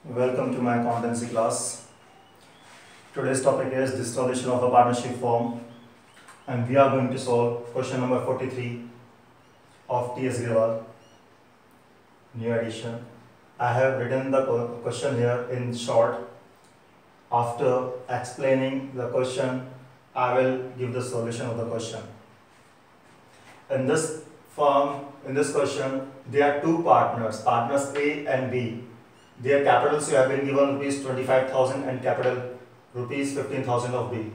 Welcome to my accountancy class. Today's topic is dissolution of a partnership form, and we are going to solve question number 43 of T.S. Grewal, new edition. I have written the question here in short. After explaining the question, I will give the solution of the question. In this form, in this question, there are two partners A and B. Their capitals you have been given rupees 25,000 and capital rupees 15,000 of B.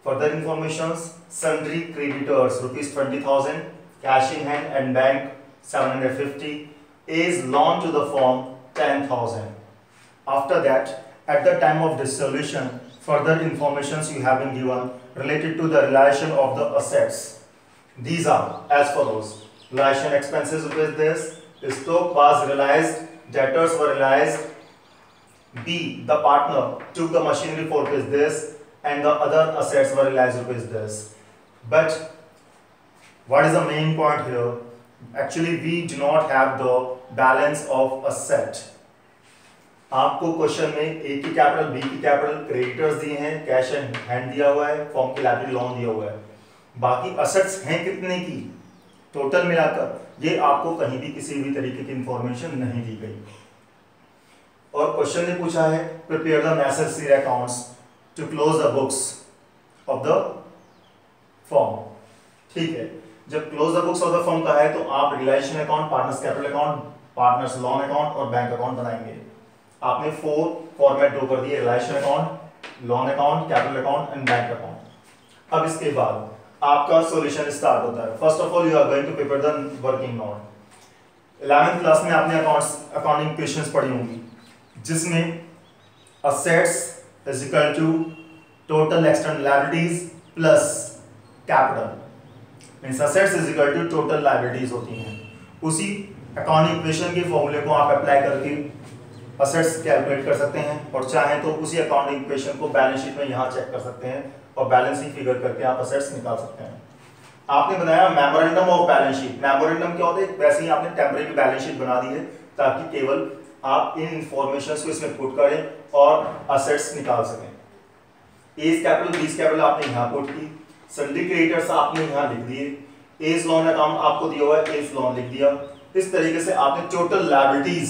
Further informations, sundry creditors rupees 20,000, cash in hand and bank 750, is loan to the firm 10,000. After that, at the time of dissolution, further informations you have been given related to the relation of the assets. These are as follows: relation expenses rupees this, stock was realized, debtors were realized, B, the partner took the machinery for rupees this, and the other assets were realized rupees this. But what is the main point here? Actually, we do not have the balance of asset. आपको question में ए की capital, B की capital, creditors दिए हैं, cash and hand दिया हुआ है, form की लायबिलिटी लोन दिया हुआ है, बाकी असेट्स हैं कितने की टोटल मिलाकर ये आपको कहीं भी किसी भी तरीके की इंफॉर्मेशन नहीं दी गई। और क्वेश्चन ने पूछा है prepare the necessary accounts to close the books of the firm. ठीक है, जब close the books of the firm का है तो आप realisation account, partners capital account, partners loan account और बैंक अकाउंट बनाएंगे। आपने 4 फॉर्मेट ड्रॉ कर दिए, realisation account, loan account, capital account and bank account. अब इसके बाद आपका सॉल्यूशन स्टार्ट होता है। First of all you are going to prepare the working note. 11th class में आपने अकाउंटिंग क्वेश्चंस पढ़ी होंगी जिसमें assets is equal to total external liabilities plus capital, means assets is equal to total liabilities होती हैं। उसी accounting equation के फॉर्मूले को आप अप्लाई करके असेट्स कैलकुलेट कर सकते हैं, और चाहें तो उसी अकाउंटिंग इक्वेशन को बैलेंस शीट में यहाँ चेक कर सकते हैं और बैलेंसिंग फिगर करके आप असेट्स निकाल सकते हैं। आपने बनाया memorandum of balance sheet. Memorandum क्या होता है? वैसे ही आपने टेम्परेरी बैलेंस शीट बना दी है ताकि केवल आप इन इंफॉर्मेशन को इसमें पुट करें और असेट्स निकाल सकें। एज कैपिटल, बीस कैपिटल आपने यहाँ पुट की, सन्ड्री क्रेडिटर्स आपने यहाँ लिख दिए, एज लोन अकाउंट आपको दिया हुआ है, एज लोन लिख दिया। इस तरीके से आपने टोटल लायबिलिटीज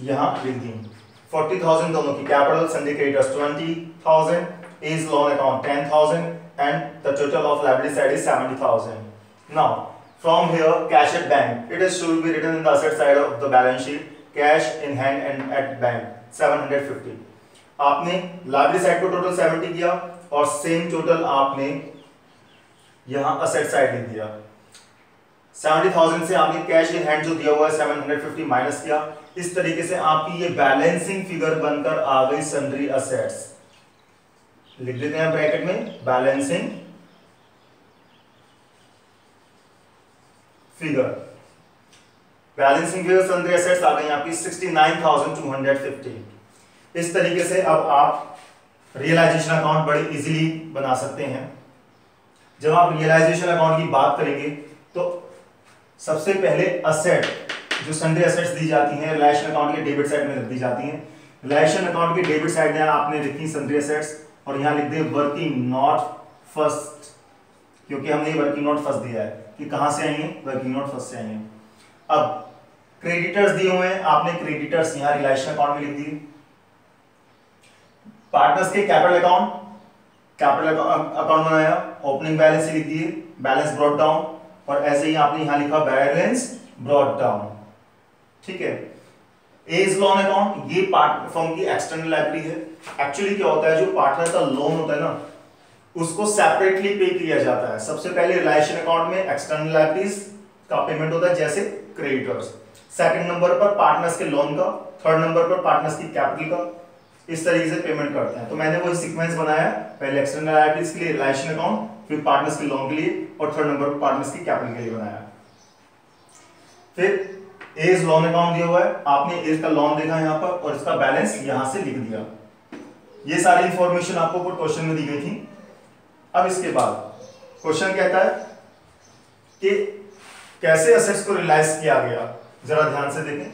यहाँ लिख दी। 40,000 दोनों की capital, sundry creditors 20,000, as loan account 10,000 and the total of liability side is 70,000. Now from here cash at bank, it is should be written in the asset side of the balance sheet, cash in hand and at bank 750. आपने liability side को total 70 किया और same total आपने यहाँ asset side लिख दिया। 70,000 से आपने कैश इन हैंड जो दिया हुआ है 750 माइनस किया। इस तरीके से आपकी ये बैलेंसिंग फिगर बनकर आ गई सन्ड्री असेट्स। लिख देते हैं ब्रैकेट में balancing figure. Balancing figure sundry assets आ गई आपकी 69,250। इस तरीके से अब आप रियलाइजेशन अकाउंट बड़े इजीली बना सकते हैं। जब आप रियलाइजेशन अकाउंट की बात करेंगे तो सबसे पहले असेट जो सन्ड्री एसेट्स दी जाती हैं रियलाइजेशन अकाउंट के डेबिट साइड में रख दी जाती हैं। रियलाइजेशन अकाउंट के डेबिट साइड में आपने लिखी सन्ड्री एसेट्स और यहाँ लिख दे वर्किंग नॉट फर्स्ट, क्योंकि हमने वर्किंग नॉट फर्स्ट दिया है कि कहां से आएंगे, वर्किंग नॉट फर्स्ट से आएंगे। अब क्रेडिटर्स दिए हुए हैं, आपने क्रेडिटर्स यहाँ रियलाइजेशन अकाउंट में लिख दिए। पार्टनर्स के कैपिटल अकाउंट बनाया, ओपनिंग बैलेंस लिख दिए, बैलेंस ब्रॉट डाउन, और ऐसे ही आपने यहाँ लिखा बैलेंस ब्रॉट डाउन। ठीक है। एज लोन अकाउंट, ये पार्ट फर्म की एक्सटर्नल लायबिलिटी है। एक्चुअली क्या होता है, जो पार्टनर का लोन होता है ना उसको सेपरेटली पे किया जाता है। सबसे पहले रियलाइजेशन अकाउंट में एक्सटर्नल लायबिलिटीज का पेमेंट होता है जैसे क्रेडिटर्स, सेकंड नंबर पर पार्टनर्स के लोन का, थर्ड नंबर पर पार्टनर्स की कैपिटल का, इस तरीके से पेमेंट करते हैं। तो मैंने वही सीक्वेंस बनाया, पहले एक्सटर्नल लायबिलिटीज के लिए रियलाइजेशन अकाउंट, फिर पार्टनर्स के लोन के लिए, और थर्ड नंबर पर पार्टनर्स की कैपिटल के लिए बनाया। फिर एज लोन अकाउंट दिया हुआ है, आपने एज का लोन देखा यहाँ पर और इसका बैलेंस यहाँ से लिख दिया। ये सारी इंफॉर्मेशन आपको क्वेश्चन में दी गई थी। अब इसके बाद क्वेश्चन कहता है कि कैसे असेट्स को रियलाइज किया गया, जरा ध्यान से देखें।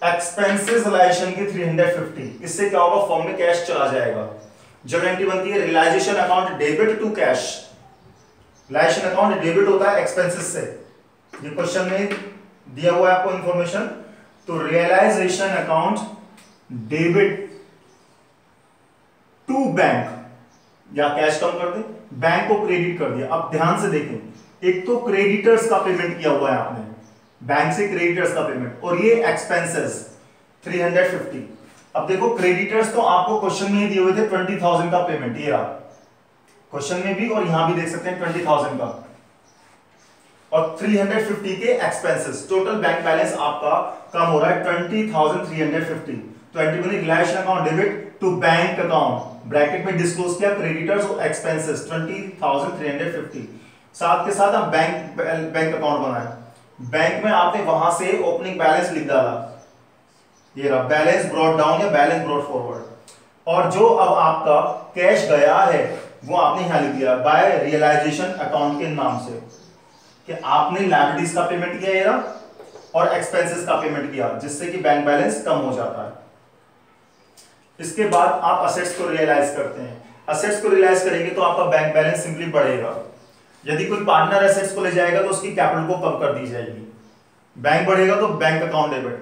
एक्सपेंसेस रिलाइजेशन की 350, इससे क्या होगा, फॉर्म में कैश चला जाएगा। जब एंट्री बनती है realisation account debit to cash, realisation account debit होता है एक्सपेंसेस से, ये क्वेश्चन में दिया हुआ है आपको इंफॉर्मेशन। तो realisation account debit to bank, या कैश कम कर दे, बैंक को क्रेडिट कर दिया। अब ध्यान से देखें, एक तो क्रेडिटर्स का पेमेंट किया हुआ है आपने, बैंक से क्रेडिटर्स का पेमेंट, और ये एक्सपेंसेस 350। अब देखो क्रेडिटर्स तो आपको क्वेश्चन में ही दिए हुए थे 20,000 का पेमेंट, ये रहा क्वेश्चन में भी, और यहां भी देख सकते हैं 20,000 का, और 350 के एक्सपेंसेस। टोटल बैंक बैलेंस आपका कम हो रहा है 20,350। तो एंट्री बनी realisation account debit to bank account, bracket में डिस्क्लोज किया क्रेडिटर्स और एक्सपेंसेस 20,350। साथ के साथ आप बैंक अकाउंट बनाए, बैंक में आपने वहां से ओपनिंग बैलेंस लिख डाला, ये रहा बैलेंस ब्रॉट डाउन या बैलेंस ब्रॉट फॉरवर्ड, और जो अब आपका कैश गया है वो आपने यहां लिख दिया बाय रियलाइजेशन अकाउंट के नाम से, कि आपने लायबिलिटीज का पेमेंट किया ये रहा, और एक्सपेंसेस का पेमेंट किया, जिससे कि बैंक बैलेंस कम हो जाता है। इसके बाद आप असेट्स को रियलाइज करते हैं। असेट्स को रियलाइज करेंगे तो आपका बैंक बैलेंस सिंपली बढ़ेगा। यदि कोई पार्टनर एसेट्स को ले जाएगा तो उसकी कैपिटल को कम कर दी जाएगी। बैंक बढ़ेगा तो बैंक अकाउंट डेबिट,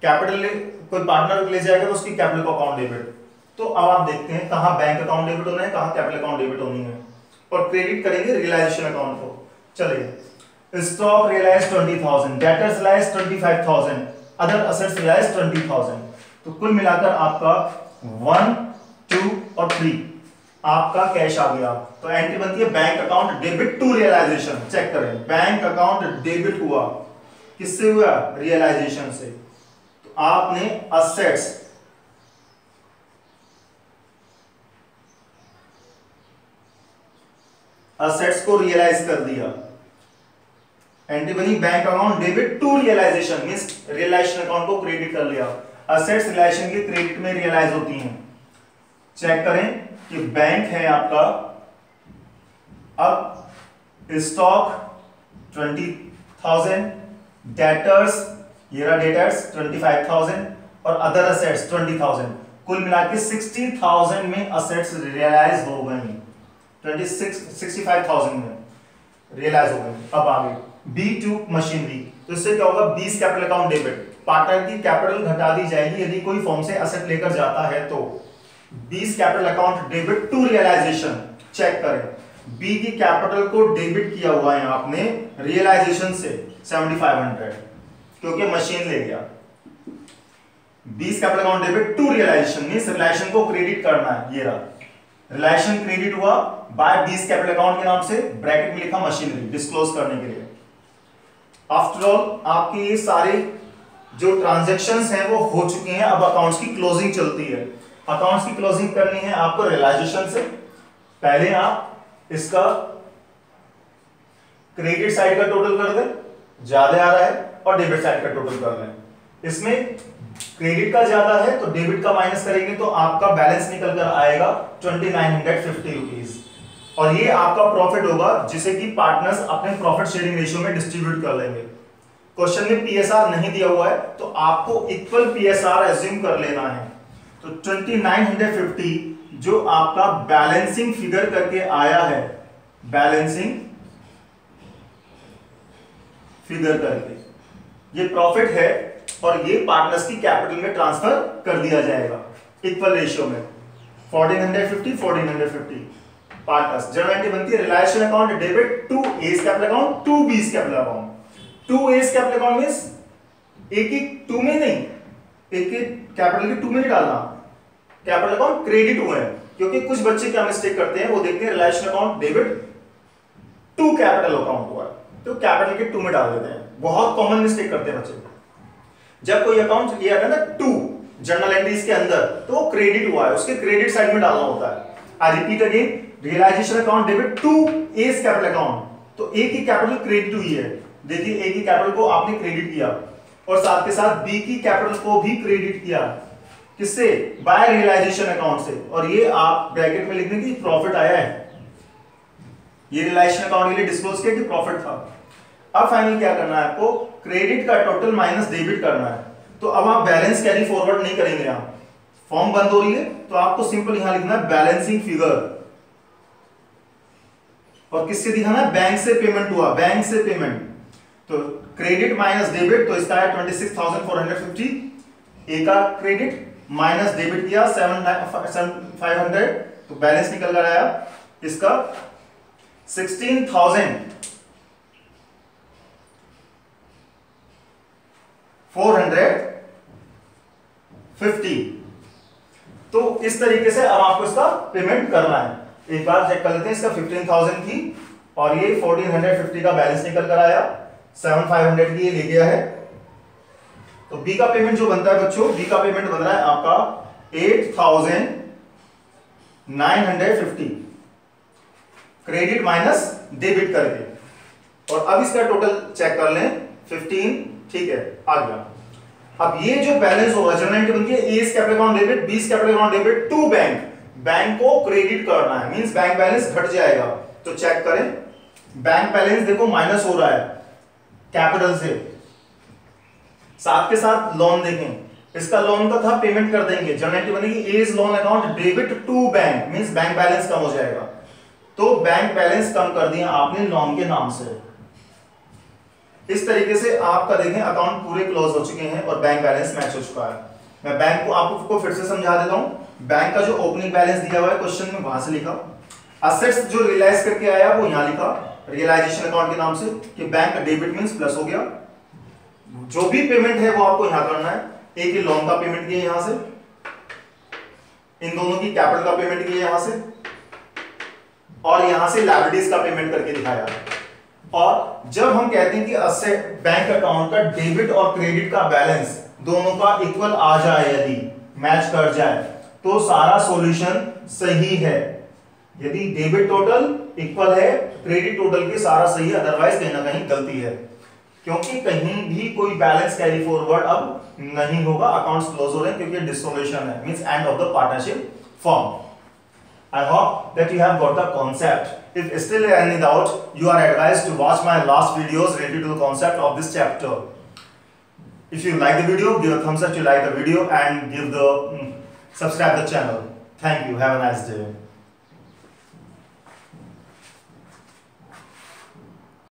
कैपिटल कोई पार्टनर ले जाएगा तो उसकी कैपिटल को अकाउंट डेबिट। तो अब आप देखते हैं कहां बैंक अकाउंट डेबिट होना है, कहां कैपिटल अकाउंट डेबिट होनी है, और क्रेडिट करेंगे रियलाइजेशन अकाउंट को। चलिए, stock realise 20,000, debtors realise 25,000, other assets realise 20,000। तो कुल मिलाकर आपका 1, 2 और 3 आपका कैश आ गया। तो एंट्री बनती है bank account debit to realisation. Check करें, बैंक अकाउंट डेबिट हुआ, किससे हुआ, रियलाइजेशन से। तो आपने असेट्स को रियलाइज कर दिया। एंट्री बनी bank account debit to realisation, means realisation account को क्रेडिट कर लिया। असेट्स रियलाइजेशन के क्रेडिट में रियलाइज होती हैं। चेक करें कि बैंक है आपका, अब स्टॉक 20,000, डेटर्स, ये रहा डेटर्स 25,000, और अदर असेट्स 20,000, कुल मिलाकर 60,000 में असेट्स रियलाइज हो गई, 65,000 में रियलाइज हो गई। अब आगे B2 मशीनरी, तो इससे क्या होगा, 20 कैपिटल अकाउंट डेबिट, पार्टनर की कैपिटल घटा दी जाएगी यदि कोई फॉर्म से असेट लेकर जाता है तो। 20 capital account debit to realisation. Check करें, बी की कैपिटल को डेबिट किया हुआ है आपने रियलाइजेशन से 7,500, क्योंकि मशीन ले गया। 20 capital account debit to realisation means realisation को क्रेडिट करना है, ये रहा रियलाइजेशन क्रेडिट हुआ बाय 20 कैपिटल अकाउंट के नाम से, ब्रैकेट में लिखा मशीनरी, डिस्क्लोज करने के लिए। आफ्टर ऑल आपके ये सारे जो ट्रांजैक्शंस हैं वो हो चुके हैं, अब अकाउंट्स की क्लोजिंग चलती है। अकाउंट्स की क्लोजिंग करनी है आपको रियलाइजेशन से। पहले आप इसका क्रेडिट साइड का टोटल कर दें, ज्यादा आ रहा है, और डेबिट साइड का टोटल कर लें। इसमें क्रेडिट का ज्यादा है तो डेबिट का माइनस करेंगे तो आपका बैलेंस निकल कर आएगा 2,950 रुपीज, और ये आपका प्रॉफिट होगा जिसे कि पार्टनर्स अपने प्रॉफिट शेयरिंग रेशियो में डिस्ट्रीब्यूट कर लेंगे। क्वेश्चन में पीएसआर नहीं दिया हुआ है तो आपको इक्वल पीएसआर एज्यूम कर लेना है। तो 2,950 जो आपका बैलेंसिंग फिगर करके आया है, बैलेंसिंग फिगर करके ये प्रॉफिट है, और ये पार्टनर्स की कैपिटल में ट्रांसफर कर दिया जाएगा इक्वल रेशियो में। 1,450 पार्टनर्स। जर्नल एंट्री बनती है realisation account debit to A's capital account to B's capital account. To A's capital account means एक ही टू में नहीं, एक ही कैपिटल के टू में नहीं डालना, कैपिटल अकाउंट क्रेडिट हुए हैं। क्योंकि कुछ बच्चे क्या मिस्टेक करते हैं, वो देखते हैं realisation account debit to capital account हुआ है तो कैपिटल के टू में डाल देते हैं। बहुत कॉमन मिस्टेक करते हैं बच्चे। जब कोई अकाउंट लिया था ना टू जर्नल एंट्रीज के अंदर, तो वो क्रेडिट हुआ है, उसके क्रेडिट साइड में डालना होता है। I repeat again, realisation account debit to A's capital account, तो ए की कैपिटल क्रेडिट हुई है। देखिए ए की कैपिटल को आपने क्रेडिट किया, और साथ के साथ बी की कैपिटल को भी क्रेडिट किया, किससे, बाय रियलाइजेशन अकाउंट से, और ये आप ब्रैकेट में लिख दें कि प्रॉफिट आया है। ये रियलाइजेशन अकाउंट के लिए डिस्क्लोज किया कि प्रॉफिट था। अब फाइनल क्या करना है आपको, क्रेडिट का टोटल माइनस डेबिट करना है। तो अब आप बैलेंस कैरी फॉरवर्ड नहीं करेंगे, यहां फॉर्म बंद हो रही है तो आपको सिंपल यहां लिखना है बैलेंसिंग फिगर, और किससे दिखाना है, बैंक से पेमेंट हुआ, बैंक से पेमेंट, तो क्रेडिट माइनस डेबिट, तो इसका है 26,450, ए का क्रेडिट माइनस डेबिट किया 7,500, तो बैलेंस निकल कर आया इसका 16,450। तो इस तरीके से अब आपको इसका पेमेंट करना है। एक बार चेक कर लेते हैं, इसका 15,000 थी और ये 1450 का बैलेंस निकल कर आया, 7,500 की ये ले गया है। तो बी का पेमेंट जो बनता है बच्चों, बी का पेमेंट बन रहा है आपका 8,950 क्रेडिट माइनस डेबिट करके, और अब इसका टोटल चेक कर लें 15, ठीक है आ गया। अब ये जो बैलेंस होगा, जनरल एंट्री बनती है A capital account debit, B capital account debit to bank, bank को क्रेडिट करना है, मींस बैंक बैलेंस घट जाएगा। तो चेक करें, बैंक बैलेंस देखो माइनस हो रहा है कैपिटल से, साथ के साथ लोन देखें, इसका लोन का था पेमेंट कर देंगे, जनरल एंट्री बनेगी as loan account debit to bank, means bank balance कम हो जाएगा। तो बैंक बैलेंस कम कर दिया आपने लोन के नाम से। इस तरीके से आपका देखें अकाउंट पूरे क्लोज हो चुके हैं और बैंक बैलेंस मैच हो चुका है। मैं बैंक को आपको फिर से समझा देता हूं। बैंक का जो ओपनिंग बैलेंस दिया हुआ है क्वेश्चन में, वहां से लिखा, असेट्स जो रियलाइज करके आया वो यहां लिखा रियलाइजेशन अकाउंट के नाम से, कि बैंक डेबिट मींस प्लस हो गया। जो भी पेमेंट है वो आपको यहां करना है, एक ही लोन का पेमेंट किया यहां से, इन दोनों की कैपिटल का पेमेंट किया यहां से, और यहां से लायबिलिटीज का पेमेंट करके दिखाया। और जब हम कहते हैं कि असेट बैंक अकाउंट का डेबिट और क्रेडिट का बैलेंस दोनों का इक्वल आ जाए, यदि मैच कर जाए तो सारा सॉल्यूशन सही है। यदि डेबिट टोटल इक्वल है, क्रेडिट टोटल के सारा सही है, अदरवाइज कहीं ना कहीं गलती है, क्योंकि कहीं भी कोई बैलेंस कैरी फॉरवर्ड अब नहीं होगा, अकाउंट्स क्लोज हो रहे हैं क्योंकि डिसोल्यूशन है, means end of the partnership form. I hope that you have got the concept. If still any doubt, you are advised to watch my last videos related to the concept of this chapter. If you like the video, give a thumbs up to like the video and give the subscribe the channel. Thank you. Have a nice day.